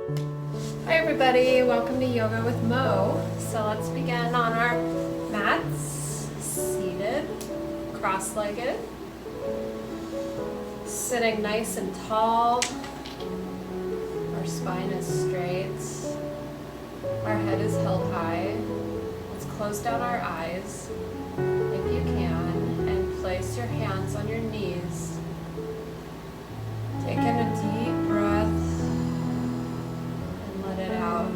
Hi everybody, welcome to Yoga with Mo. So let's begin on our mats, seated, cross-legged, sitting nice and tall. Our spine is straight, our head is held high. Let's close down our eyes if you can and place your hands on your knees. Take in a deep breath. Let it out.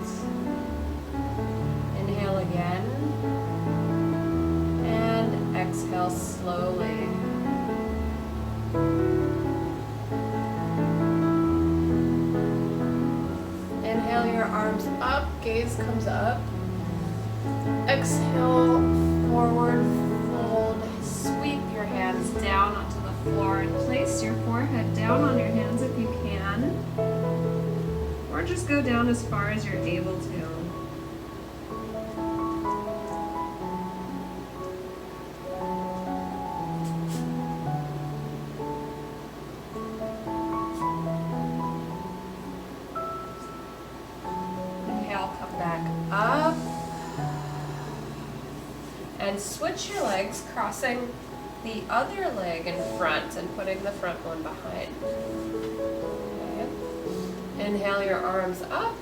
Inhale again and exhale slowly. Inhale your arms up, gaze comes up. Exhale, forward fold. Sweep your hands down onto the floor and place your forehead down on your hands if you can. Or just go down as far as you're able to. Inhale, come back up. And switch your legs, crossing the other leg in front and putting the front one behind. Inhale your arms up.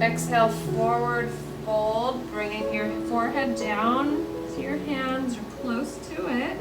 Exhale, forward fold, bringing your forehead down to your hands or close to it.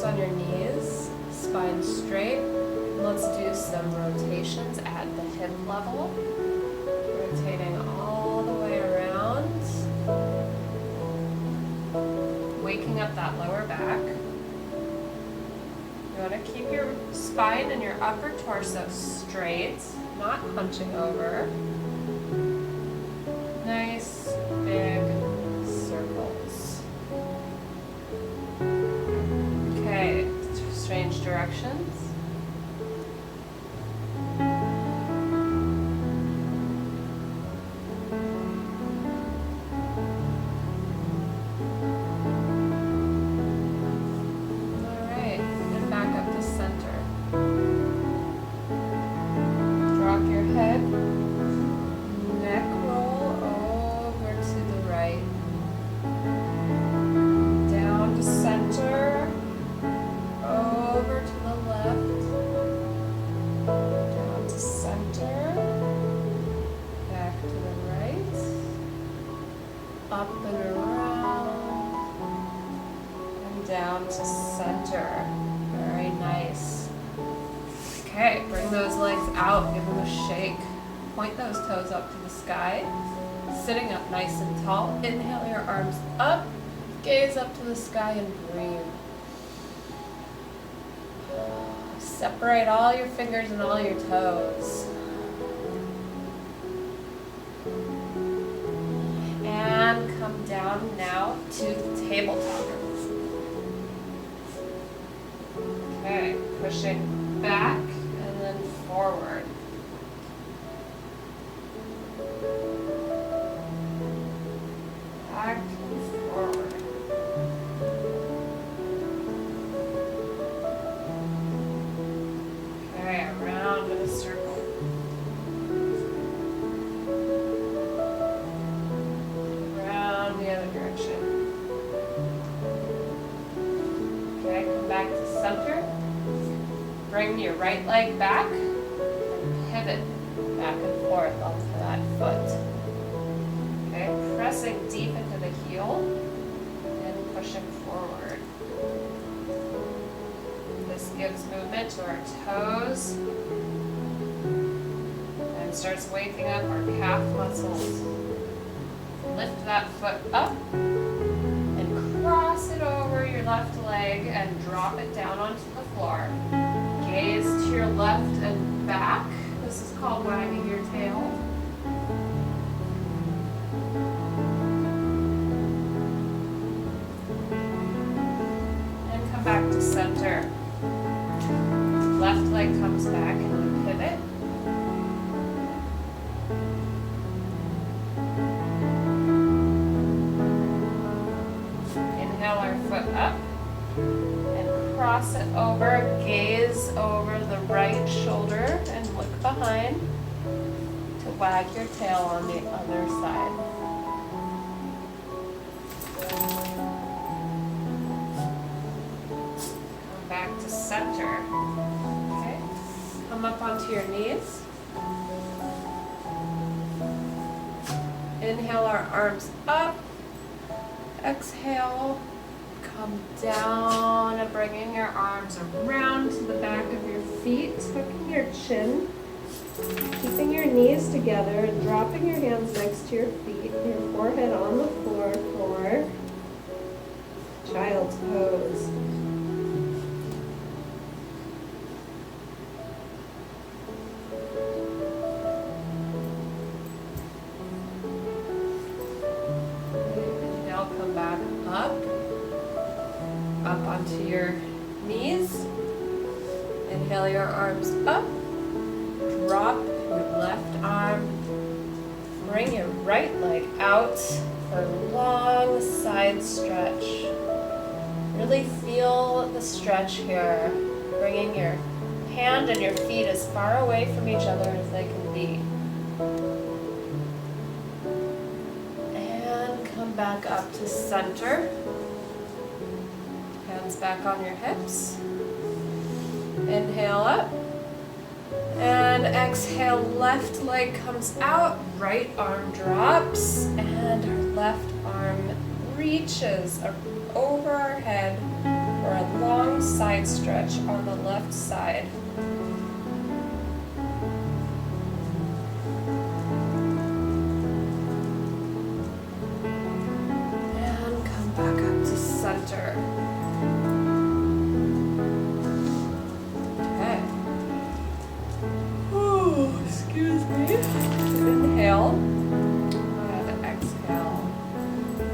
On your knees, spine straight. Let's do some rotations at the hip level. Rotating all the way around. Waking up that lower back. You want to keep your spine and your upper torso straight, not hunching over. Nice, big circles. Okay, strange directions. Alright, and back up to center. Drop your head, neck roll over to the right. Down to center. Over to the left, down to center, back to the right, up and around, and down to center. Very nice. Okay, bring those legs out, give them a shake. Point those toes up to the sky, sitting up nice and tall. Inhale your arms up, gaze up to the sky and breathe. Separate all your fingers and all your toes. And come down now to the tabletop. Okay, pushing back and then forward. Back and forward. Around in a circle. Around the other direction. Okay, come back to center. Bring your right leg back and pivot back and forth onto that foot. Okay, pressing deep into the heel and pushing forward. This gives movement to our toes and starts waking up our calf muscles. Lift that foot up and cross it over your left leg and drop it down onto the floor. Gaze to your left and back. This is called wagging your tail. come back to center. Left leg comes back and we pivot. Inhale our foot up and cross it over, gaze over the right shoulder and look behind to wag your tail on the other side. Come back to center. Okay. Come up onto your knees. Inhale our arms up. Exhale, come down and bringing your arms around to the back of your feet, tucking your chin, keeping your knees together and dropping your hands next to your feet, your forehead on the floor for child's pose. Up onto your knees. Inhale your arms up. Drop your left arm. Bring your right leg out for a long side stretch. Really feel the stretch here. Bringing your hand and your feet as far away from each other as they can be. And come back up to center. Hands back on your hips. Inhale up. And exhale, left leg comes out, right arm drops, and our left arm reaches over our head for a long side stretch on the left side. And come back up to center. Inhale and exhale.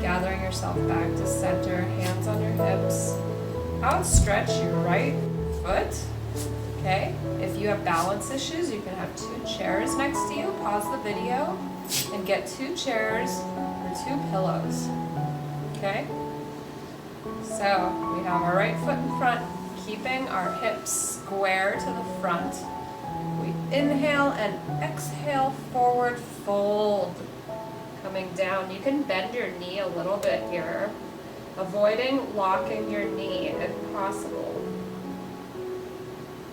Gathering yourself back to center, hands on your hips. Outstretch your right foot. Okay? If you have balance issues, you can have 2 chairs next to you. Pause the video and get 2 chairs or 2 pillows. Okay? So we have our right foot in front, keeping our hips square to the front. We inhale and exhale, forward fold. Coming down. You can bend your knee a little bit here, avoiding locking your knee if possible.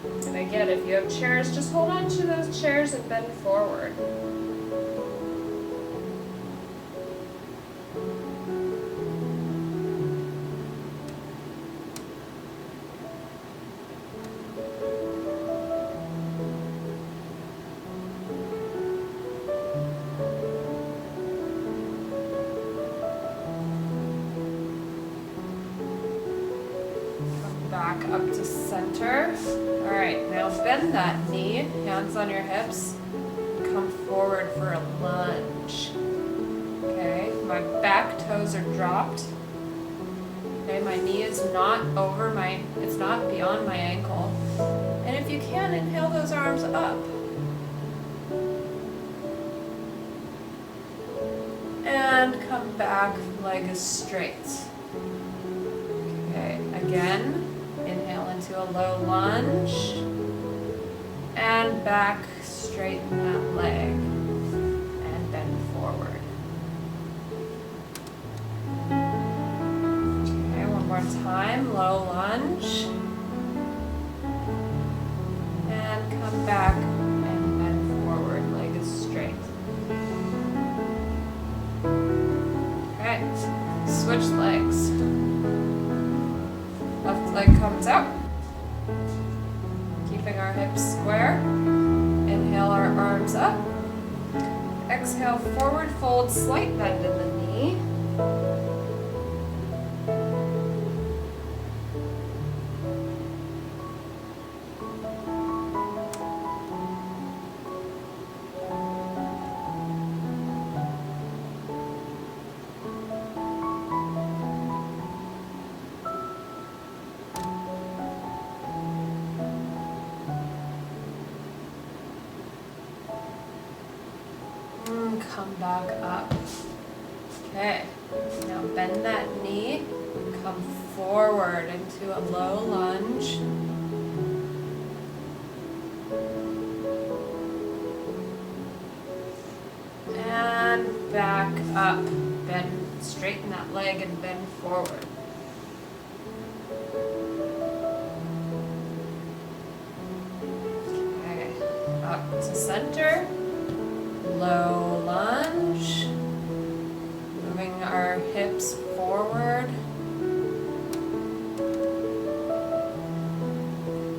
And again, if you have chairs, just hold on to those chairs and bend forward. Back up to center. All right, now bend that knee, hands on your hips, come forward for a lunge. Okay, my back toes are dropped. Okay, my knee is not it's not beyond my ankle. And if you can, inhale those arms up. And come back, leg is straight. Okay, again. Inhale into a low lunge and back, straighten that leg and bend forward. Okay, one more time, low lunge and come back and bend forward, leg is straight. Okay, switch legs. Left leg comes out, keeping our hips square. Inhale our arms up. Exhale, forward fold, slight bend in the knee. come back up. Okay, now bend that knee, come forward into a low lunge. And back up. Bend, straighten that leg and bend forward. Okay, up to center. Low lunge. Moving our hips forward.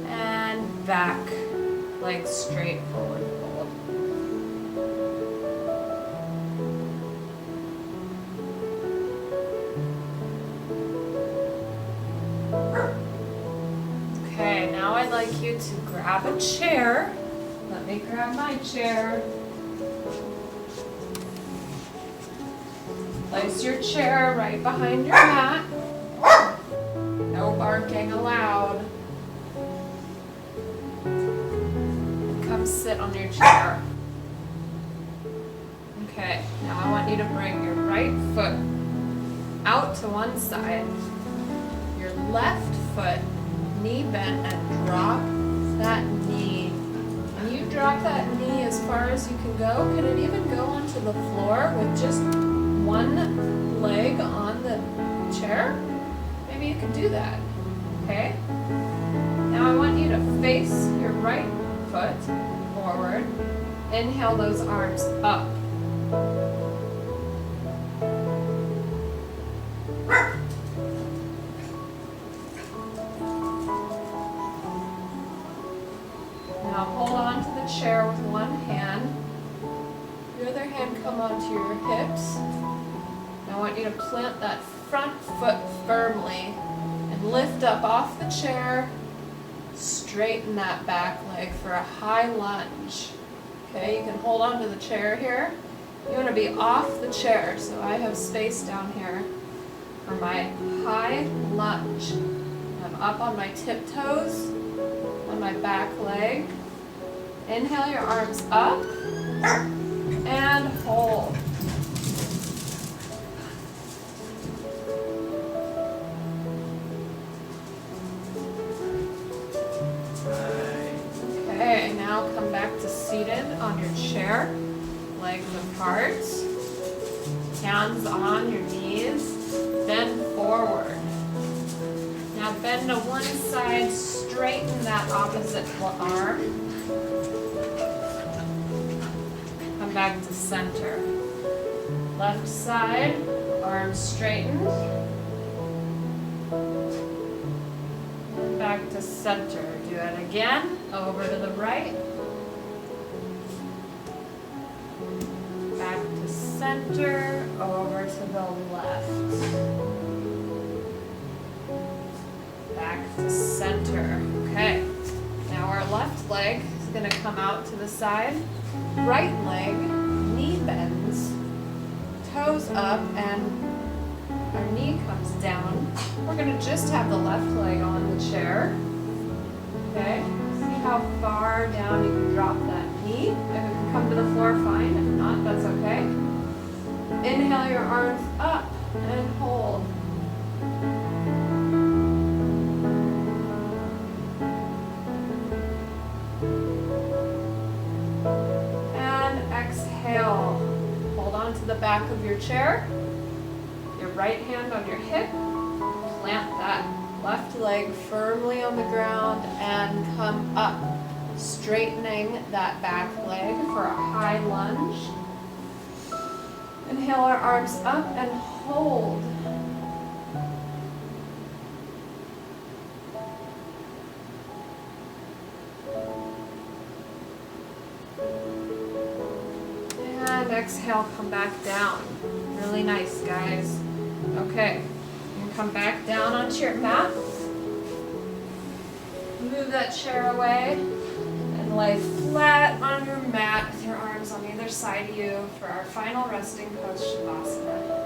And back. Legs straight forward. Okay, now I'd like you to grab a chair. Let me grab my chair. Place your chair right behind your mat. No barking allowed. Come sit on your chair. Okay, now I want you to bring your right foot out to one side. Your left foot, knee bent, and drop that knee. When you drop that knee as far as you can go, can it even go onto the floor with just one leg on the chair? Maybe you could do that, okay? Now I want you to face your right foot forward. Inhale those arms up. Now hold on to the chair with one hand. Your other hand come onto your hips. Now I want you to plant that front foot firmly and lift up off the chair. Straighten that back leg for a high lunge. Okay, you can hold on to the chair here. You want to be off the chair, so I have space down here for my high lunge. I'm up on my tiptoes, on my back leg. Inhale your arms up and hold. Okay, now come back to seated on your chair, legs apart, hands on your knees, bend forward. Now bend to one side, straighten that opposite arm. Come back to center. Left side, arms straightened. And back to center. Do it again. Over to the right. Back to center. Over to the left. Back to center. Okay. Now our left leg is going to come out to the side. Right leg, knee bends, toes up, and our knee comes down. We're going to just have the left leg on the chair. Okay, see how far down you can drop that knee. If it can come to the floor, fine. If not, that's okay. Inhale your arms up and hold. Exhale. Hold on to the back of your chair. Your right hand on your hip. Plant that left leg firmly on the ground and come up, straightening that back leg for a high lunge. Inhale our arms up and hold. And exhale, come back down. Really nice, guys. Okay, you can come back down onto your mat. Move that chair away and lay flat on your mat with your arms on either side of you for our final resting pose, Shavasana.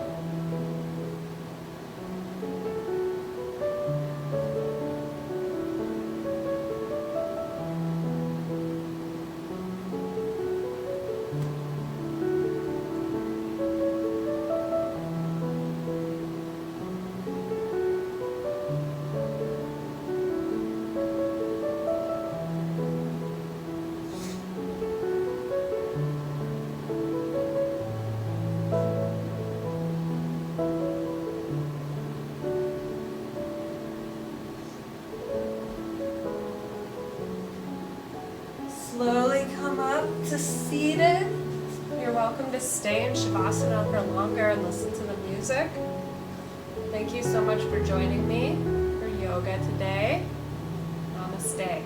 to seated. You're welcome to stay in Shavasana for longer and listen to the music. Thank you so much for joining me for yoga today. Namaste.